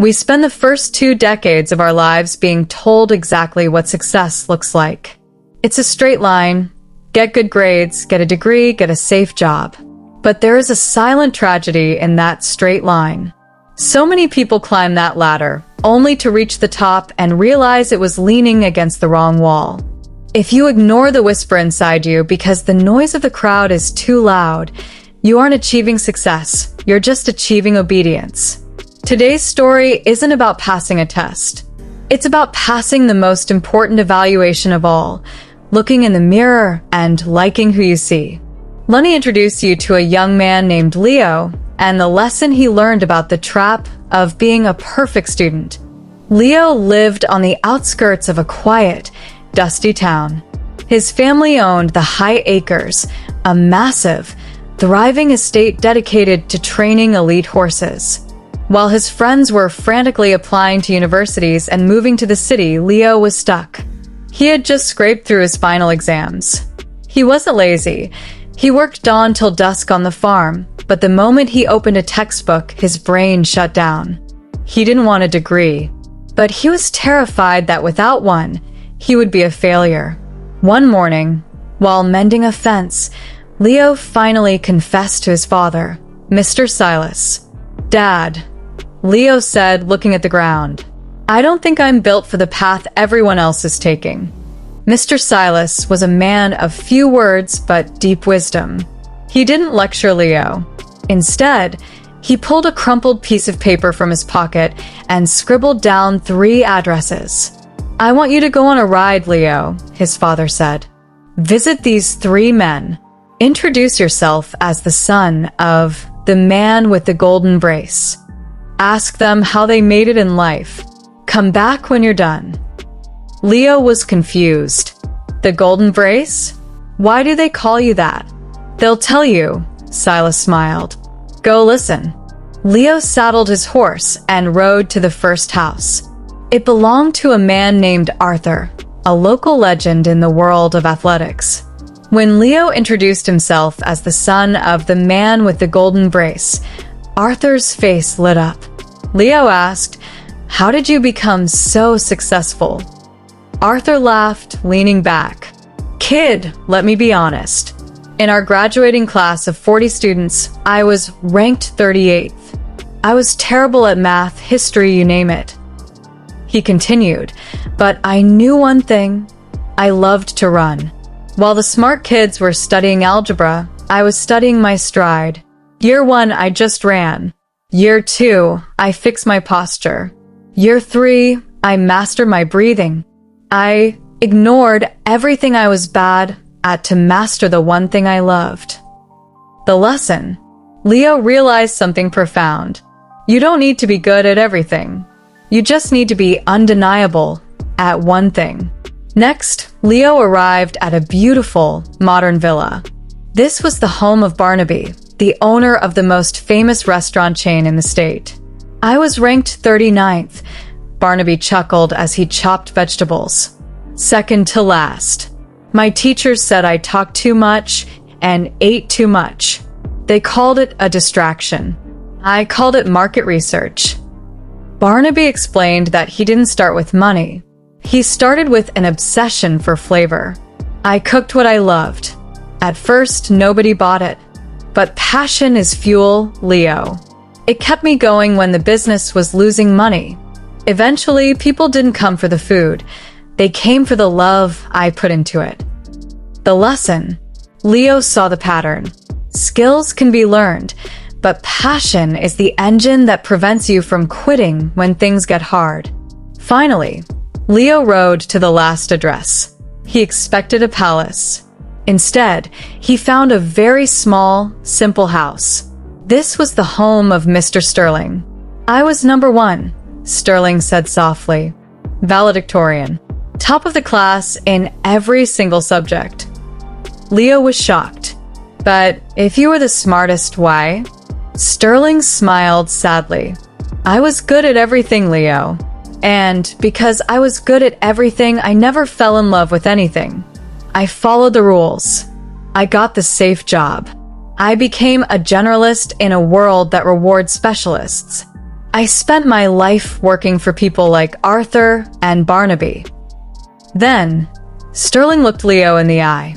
We spend the first 2 decades of our lives being told exactly what success looks like. It's a straight line. Get good grades, get a degree, get a safe job. But there is a silent tragedy in that straight line. So many people climb that ladder, only to reach the top and realize it was leaning against the wrong wall. If you ignore the whisper inside you because the noise of the crowd is too loud, you aren't achieving success, you're just achieving obedience. Today's story isn't about passing a test. It's about passing the most important evaluation of all, looking in the mirror and liking who you see. Let me introduce you to a young man named Leo and the lesson he learned about the trap of being a perfect student. Leo lived on the outskirts of a quiet, dusty town. His family owned the High Acres, a massive, thriving estate dedicated to training elite horses. While his friends were frantically applying to universities and moving to the city, Leo was stuck. He had just scraped through his final exams. He wasn't lazy. He worked dawn till dusk on the farm, but the moment he opened a textbook, his brain shut down. He didn't want a degree, but he was terrified that without one, he would be a failure. One morning, while mending a fence, Leo finally confessed to his father, Mr. Silas. "Dad," Leo said, looking at the ground, "I don't think I'm built for the path everyone else is taking." Mr. Silas was a man of few words but deep wisdom. He didn't lecture Leo. Instead, he pulled a crumpled piece of paper from his pocket and scribbled down 3 addresses. "I want you to go on a ride, Leo," his father said. "Visit these 3 men. Introduce yourself as the son of the man with the golden brace. Ask them how they made it in life. Come back when you're done." Leo was confused. "The golden brace? Why do they call you that?" "They'll tell you," Silas smiled. "Go listen." Leo saddled his horse and rode to the first house. It belonged to a man named Arthur, a local legend in the world of athletics. When Leo introduced himself as the son of the man with the golden brace, Arthur's face lit up. Leo asked, "How did you become so successful?" Arthur laughed, leaning back. "Kid, let me be honest. In our graduating class of 40 students, I was ranked 38th. I was terrible at math, history, you name it." He continued, "But I knew one thing. I loved to run. While the smart kids were studying algebra, I was studying my stride. Year 1, I just ran. Year 2, I fixed my posture. Year 3, I mastered my breathing. I ignored everything I was bad at to master the one thing I loved." The lesson. Leo realized something profound. You don't need to be good at everything. You just need to be undeniable at one thing. Next, Leo arrived at a beautiful, modern villa. This was the home of Barnaby, the owner of the most famous restaurant chain in the state. "I was ranked 39th, Barnaby chuckled as he chopped vegetables. "Second to last. My teachers said I talked too much and ate too much. They called it a distraction. I called it market research." Barnaby explained that he didn't start with money. He started with an obsession for flavor. "I cooked what I loved. At first, nobody bought it. But passion is fuel, Leo. It kept me going when the business was losing money. Eventually, people didn't come for the food. They came for the love I put into it." The lesson. Leo saw the pattern. Skills can be learned, but passion is the engine that prevents you from quitting when things get hard. Finally, Leo rode to the last address. He expected a palace. Instead, he found a very small, simple house. This was the home of Mr. Sterling. "I was number 1, Sterling said softly. Valedictorian. Top of the class in every single subject. Leo was shocked. "But if you were the smartest, why?" Sterling smiled sadly. "I was good at everything, Leo. And because I was good at everything, I never fell in love with anything. I followed the rules. I got the safe job. I became a generalist in a world that rewards specialists. I spent my life working for people like Arthur and Barnaby. Then, Sterling looked Leo in the eye.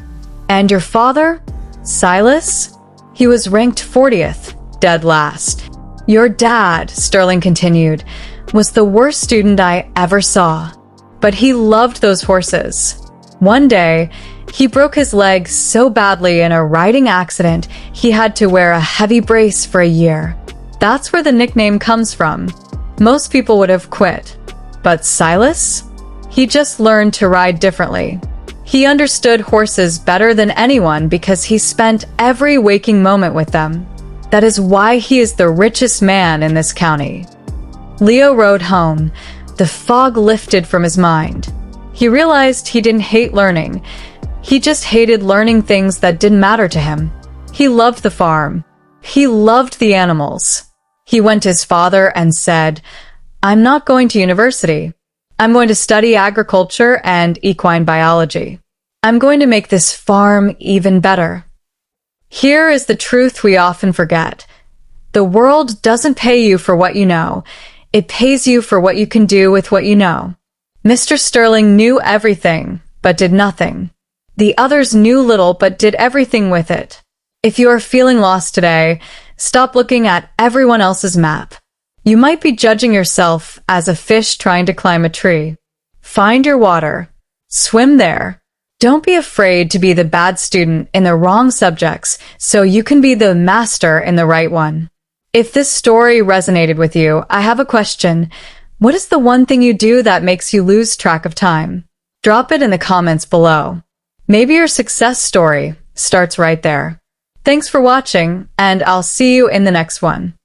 And your father? Silas? He was ranked 40th, dead last. Your dad, Sterling continued, was the worst student I ever saw. But he loved those horses. One day, he broke his leg so badly in a riding accident, he had to wear a heavy brace for a year. That's where the nickname comes from. Most people would have quit. But Silas? He just learned to ride differently. He understood horses better than anyone because he spent every waking moment with them. That is why he is the richest man in this county. Leo rode home. The fog lifted from his mind. He realized he didn't hate learning. He just hated learning things that didn't matter to him. He loved the farm. He loved the animals. He went to his father and said, "I'm not going to university. I'm going to study agriculture and equine biology. I'm going to make this farm even better." Here is the truth we often forget. The world doesn't pay you for what you know. It pays you for what you can do with what you know. Mr. Sterling knew everything, but did nothing. The others knew little, but did everything with it. If you are feeling lost today, stop looking at everyone else's map. You might be judging yourself as a fish trying to climb a tree. Find your water. Swim there. Don't be afraid to be the bad student in the wrong subjects so you can be the master in the right one. If this story resonated with you, I have a question. What is the one thing you do that makes you lose track of time? Drop it in the comments below. Maybe your success story starts right there. Thanks for watching, and I'll see you in the next one.